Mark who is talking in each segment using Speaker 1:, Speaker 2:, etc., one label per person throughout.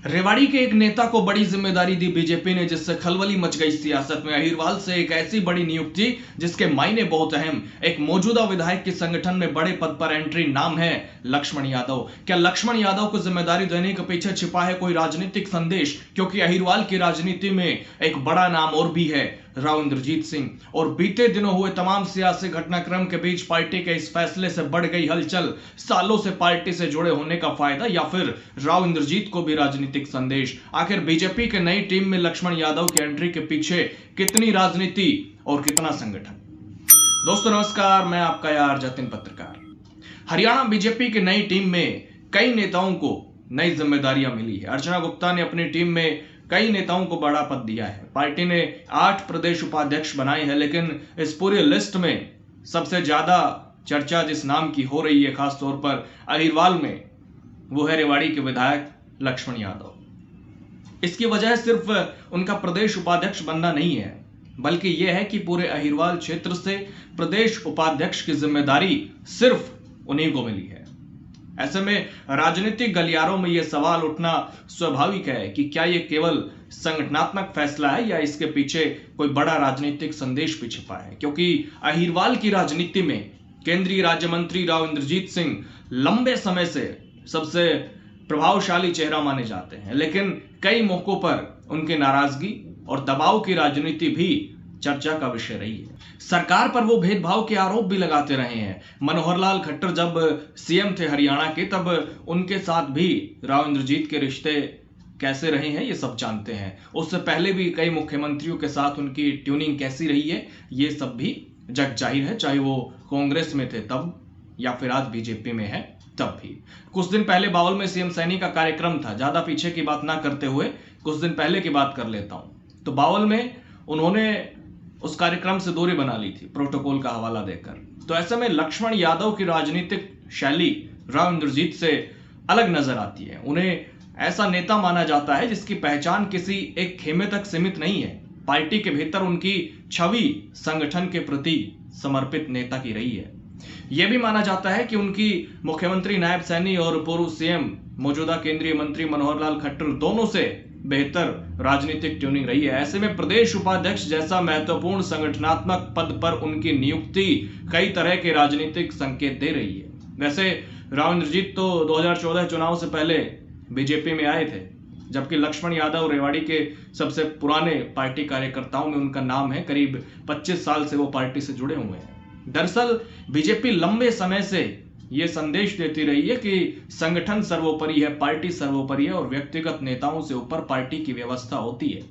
Speaker 1: रेवाड़ी के एक नेता को बड़ी जिम्मेदारी दी बीजेपी ने, जिससे खलबली मच गई सियासत में। अहिरवाल से एक ऐसी बड़ी नियुक्ति जिसके मायने बहुत अहम। एक मौजूदा विधायक के संगठन में बड़े पद पर एंट्री, नाम है लक्ष्मण यादव। क्या लक्ष्मण यादव को जिम्मेदारी देने के पीछे छिपा है कोई राजनीतिक संदेश? क्योंकि अहिरवाल की राजनीति में एक बड़ा नाम और भी है, राव इंद्रजीत सिंह। और बीते दिनों हुए तमाम सियासी घटनाक्रम के बीच पार्टी के इस फैसले से बढ़ गई हलचल। सालों से पार्टी से जुड़े होने का फायदा या फिर राव इंद्रजीत को भी राजनीतिक संदेश? आखिर बीजेपी के नई टीम में लक्ष्मण यादव की एंट्री के पीछे कितनी राजनीति और कितना संगठन? दोस्तों नमस्कार, मैं आपका यार जतिन पत्रकार। हरियाणा बीजेपी की नई टीम में कई नेताओं को नई जिम्मेदारियां मिली है। अर्चना गुप्ता ने अपनी टीम में कई नेताओं को बड़ा पद दिया है। पार्टी ने 8 प्रदेश उपाध्यक्ष बनाए हैं, लेकिन इस पूरी लिस्ट में सबसे ज्यादा चर्चा जिस नाम की हो रही है, खासतौर पर अहिरवाल में, वो है रेवाड़ी के विधायक लक्ष्मण यादव। इसकी वजह सिर्फ उनका प्रदेश उपाध्यक्ष बनना नहीं है, बल्कि यह है कि पूरे अहिरवाल क्षेत्र से प्रदेश उपाध्यक्ष की जिम्मेदारी सिर्फ उन्हीं को मिली है। ऐसे में राजनीतिक गलियारों में यह सवाल उठना स्वाभाविक है कि क्या यह केवल संगठनात्मक फैसला है या इसके पीछे कोई बड़ा राजनीतिक संदेश भी छिपा है। क्योंकि अहिरवाल की राजनीति में केंद्रीय राज्य मंत्री राव इंद्रजीत सिंह लंबे समय से सबसे प्रभावशाली चेहरा माने जाते हैं, लेकिन कई मौकों पर उनकी नाराजगी और दबाव की राजनीति भी चर्चा का विषय रही है। सरकार पर वो भेदभाव के आरोप भी लगाते रहे हैं। मनोहर लाल खट्टर जब सीएम थे हरियाणा के, तब उनके साथ भी राव इंद्रजीत के रिश्ते कैसे रहे हैं ये सब जानते हैं। उससे पहले भी कई मुख्यमंत्रियों के साथ उनकी ट्यूनिंग कैसी रही है ये सब भी जग जाहिर है, चाहे वो कांग्रेस में थे तब या फिर आज बीजेपी में है तब भी। कुछ दिन पहले बावल में सीएम सैनी का कार्यक्रम था। ज्यादा पीछे की बात ना करते हुए कुछ दिन पहले की बात कर लेता हूं। तो बावल में उन्होंने उस कार्यक्रम से दूरी बना ली थी, प्रोटोकॉल का हवाला देकर। तो ऐसे में लक्ष्मण यादव की राजनीतिक शैली राव इंद्रजीत से अलग नजर आती है। उन्हें ऐसा नेता माना जाता है जिसकी पहचान किसी एक खेमे तक सीमित नहीं है। पार्टी के भीतर उनकी छवि संगठन के प्रति समर्पित नेता की रही है। यह भी माना जाता है कि उनकी मुख्यमंत्री नायब सैनी और पूर्व सीएम मौजूदा केंद्रीय मंत्री मनोहर लाल खट्टर दोनों से बेहतर राजनीतिक ट्यूनिंग रही है। ऐसे में प्रदेश उपाध्यक्ष जैसा महत्वपूर्ण संगठनात्मक पद पर उनकी नियुक्ति कई तरह के राजनीतिक संकेत दे रही है। वैसे राव इंद्रजीत तो 2014 चुनाव से पहले बीजेपी में आए थे, जबकि लक्ष्मण यादव रेवाड़ी के सबसे पुराने पार्टी कार्यकर्ताओं में उनका नाम है। करीब 25 साल से वो पार्टी से जुड़े हुए हैं। दरअसल बीजेपी लंबे समय से यह संदेश देती रही है कि संगठन सर्वोपरि है, पार्टी सर्वोपरि है और व्यक्तिगत नेताओं से ऊपर पार्टी की व्यवस्था होती है।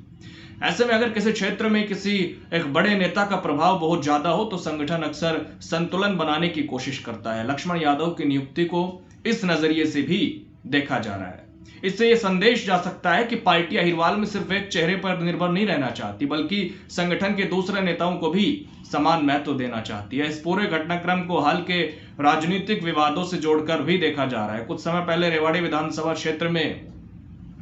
Speaker 1: ऐसे में अगर किसी क्षेत्र में किसी एक बड़े नेता का प्रभाव बहुत ज्यादा हो तो संगठन अक्सर संतुलन बनाने की कोशिश करता है। लक्ष्मण यादव की नियुक्ति को इस नजरिए से भी देखा जा रहा है। इससे यह संदेश जा सकता है कि पार्टी अहिरवाल में सिर्फ एक चेहरे पर निर्भर नहीं रहना चाहती, बल्कि संगठन के दूसरे नेताओं को भी समान महत्व देना चाहती है। इस पूरे घटनाक्रम को हाल के राजनीतिक विवादों से जोड़कर भी देखा जा रहा है। कुछ समय पहले रेवाड़ी विधानसभा क्षेत्र में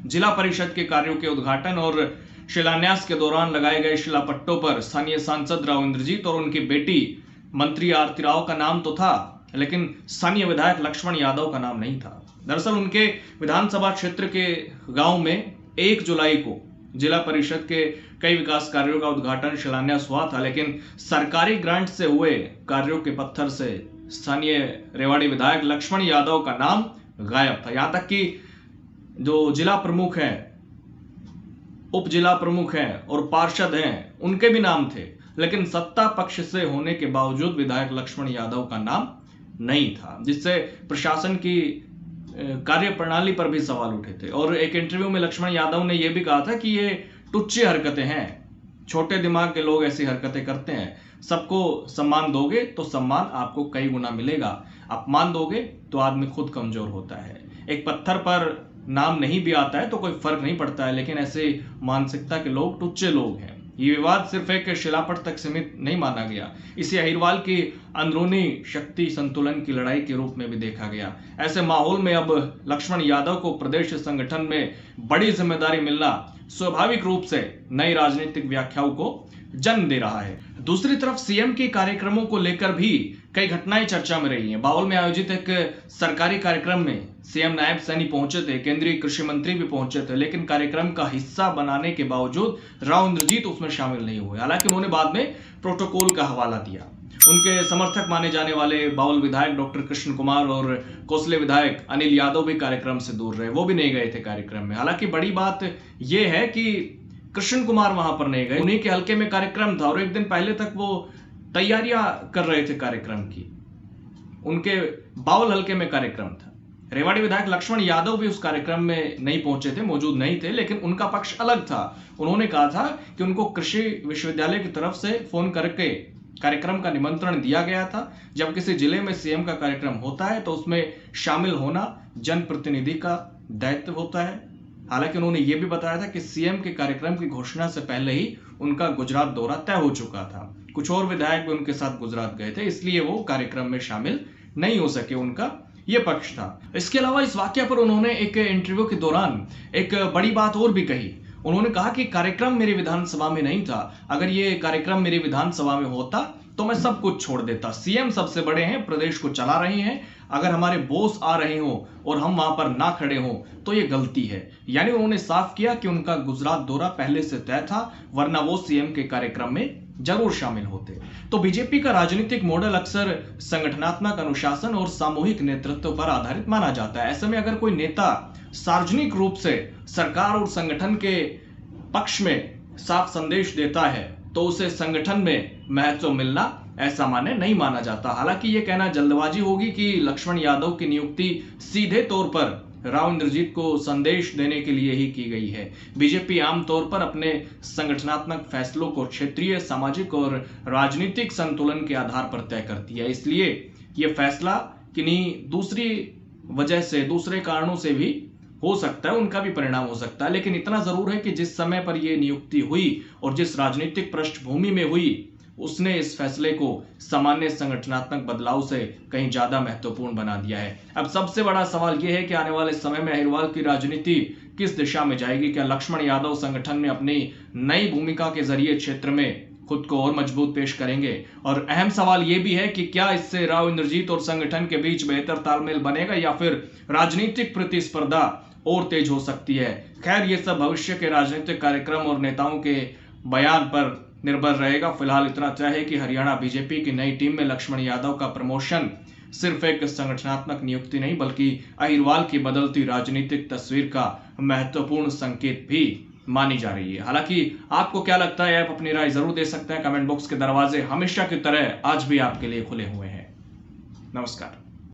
Speaker 1: जिला परिषद के कार्यों के उद्घाटन और शिलान्यास के दौरान लगाए गए शिलापट्टों पर स्थानीय सांसद राव इंद्रजीत और उनकी बेटी मंत्री आरती राव का नाम तो था, लेकिन स्थानीय विधायक लक्ष्मण यादव का नाम नहीं था। दरअसल उनके विधानसभा क्षेत्र के गांव में 1 जुलाई को जिला परिषद के कई विकास कार्यों का उद्घाटन शिलान्यास हुआ था, लेकिन सरकारी ग्रांट से हुए कार्यों के पत्थर से स्थानीय रेवाड़ी विधायक लक्ष्मण यादव का नाम गायब था। यहां तक कि जो जिला प्रमुख हैं, उप जिला प्रमुख हैं और पार्षद हैं, उनके भी नाम थे, लेकिन सत्ता पक्ष से होने के बावजूद विधायक लक्ष्मण यादव का नाम नहीं था, जिससे प्रशासन की कार्य प्रणाली पर भी सवाल उठे थे। और एक इंटरव्यू में लक्ष्मण यादव ने यह भी कहा था कि ये टुच्ची हरकतें हैं, छोटे दिमाग के लोग ऐसी हरकतें करते हैं। सबको सम्मान दोगे तो सम्मान आपको कई गुना मिलेगा, अपमान दोगे तो आदमी खुद कमजोर होता है। एक पत्थर पर नाम नहीं भी आता है तो कोई फर्क नहीं पड़ता है, लेकिन ऐसे मानसिकता के लोग टुच्चे लोग हैं। ये विवाद सिर्फ एक शिलापट तक सीमित नहीं माना गया, इसे अहिरवाल की अंदरूनी शक्ति संतुलन की लड़ाई के रूप में भी देखा गया। ऐसे माहौल में अब लक्ष्मण यादव को प्रदेश संगठन में बड़ी जिम्मेदारी मिलना स्वाभाविक रूप से नई राजनीतिक व्याख्याओं को जन्म दे रहा है। दूसरी तरफ सीएम के कार्यक्रमों को लेकर भी कई घटनाएं चर्चा में रही हैं। बावल में आयोजित एक सरकारी कार्यक्रम में सीएम नायब सैनी पहुंचे थे, केंद्रीय कृषि मंत्री भी पहुंचे थे, लेकिन कार्यक्रम का हिस्सा बनाने के बावजूद राव इंद्रजीत उसमें शामिल नहीं हुए। हालांकि उन्होंने बाद में प्रोटोकॉल का हवाला दिया। उनके समर्थक माने जाने वाले बावल विधायक डॉक्टर कृष्ण कुमार और कोसले विधायक अनिल यादव भी कार्यक्रम से दूर रहे, वो भी नहीं गए थे कार्यक्रम में। हालांकि बड़ी बात यह है कि कृष्ण कुमार वहां पर नहीं गए, उन्हीं के हल्के में कार्यक्रम था और एक दिन पहले तक वो तैयारियां कर रहे थे कार्यक्रम की, उनके बावल हल्के में कार्यक्रम था। रेवाड़ी विधायक लक्ष्मण यादव भी उस कार्यक्रम में नहीं पहुंचे थे, मौजूद नहीं थे, लेकिन उनका पक्ष अलग था। उन्होंने कहा था कि उनको कृषि विश्वविद्यालय की तरफ से फोन करके कार्यक्रम का निमंत्रण दिया गया था। जब किसी जिले में सीएम का कार्यक्रम होता है तो उसमें शामिल होना जनप्रतिनिधि का दायित्व होता है। हालांकि उन्होंने ये भी बताया था कि सीएम के कार्यक्रम की घोषणा से पहले ही उनका गुजरात दौरा तय हो चुका था। कुछ और विधायक भी उनके साथ गुजरात गए थे, इसलिए वो कार्यक्रम में शामिल नहीं हो सके, उनका ये पक्ष था। इसके अलावा इस वाकया पर उन्होंने एक इंटरव्यू के दौरान एक बड़ी बात और भी कही। उन्होंने कहा कि कार्यक्रम मेरी विधानसभा में नहीं था, अगर ये कार्यक्रम मेरी विधानसभा में होता तो मैं सब कुछ छोड़ देता। सीएम सबसे बड़े हैं, प्रदेश को चला रहे हैं, अगर हमारे बॉस आ रहे हो और हम वहां पर ना खड़े हो तो ये गलती है। यानी उन्होंने साफ किया कि उनका गुजरात दौरा पहले से तय था, वरना वो सीएम के कार्यक्रम में जरूर शामिल होते। तो बीजेपी का राजनीतिक मॉडल अक्सर संगठनात्मक अनुशासन और सामूहिक नेतृत्व पर आधारित माना जाता है। ऐसे में अगर कोई नेता सार्वजनिक रूप से सरकार और संगठन के पक्ष में साफ संदेश देता है तो उसे संगठन में महत्व मिलना ऐसा माने नहीं माना जाता। हालांकि यह कहना जल्दबाजी होगी कि लक्ष्मण यादव की नियुक्ति सीधे तौर पर राव इंद्रजीत को संदेश देने के लिए ही की गई है। बीजेपी आमतौर पर अपने संगठनात्मक फैसलों को क्षेत्रीय, सामाजिक और राजनीतिक संतुलन के आधार पर तय करती है। इसलिए यह फैसला किन्हीं दूसरी वजह से, दूसरे कारणों से भी हो सकता है, उनका भी परिणाम हो सकता है। लेकिन इतना जरूर है कि जिस समय पर यह नियुक्ति हुई और जिस राजनीतिक पृष्ठभूमि में हुई, उसने इस फैसले को सामान्य संगठनात्मक बदलाव से कहीं ज्यादा महत्वपूर्ण बना दिया है। अब सबसे बड़ा सवाल यह है कि आने वाले समय में अहिरवाल की राजनीति किस दिशा में जाएगी। क्या लक्ष्मण यादव संगठन में अपनी नई भूमिका के जरिए क्षेत्र में खुद को और मजबूत पेश करेंगे? और अहम सवाल यह भी है कि क्या इससे राव इंद्रजीत और संगठन के बीच बेहतर तालमेल बनेगा या फिर राजनीतिक प्रतिस्पर्धा और तेज हो सकती है। खैर, ये सब भविष्य के राजनीतिक कार्यक्रम और नेताओं के बयान पर निर्भर रहेगा। फिलहाल इतना तय है कि हरियाणा बीजेपी की नई टीम में लक्ष्मण यादव का प्रमोशन सिर्फ एक संगठनात्मक नियुक्ति नहीं, बल्कि अहिरवाल की बदलती राजनीतिक तस्वीर का महत्वपूर्ण संकेत भी मानी जा रही है। हालांकि आपको क्या लगता है, आप अपनी राय जरूर दे सकते हैं। कमेंट बॉक्स के दरवाजे हमेशा की तरह आज भी आपके लिए खुले हुए हैं। नमस्कार।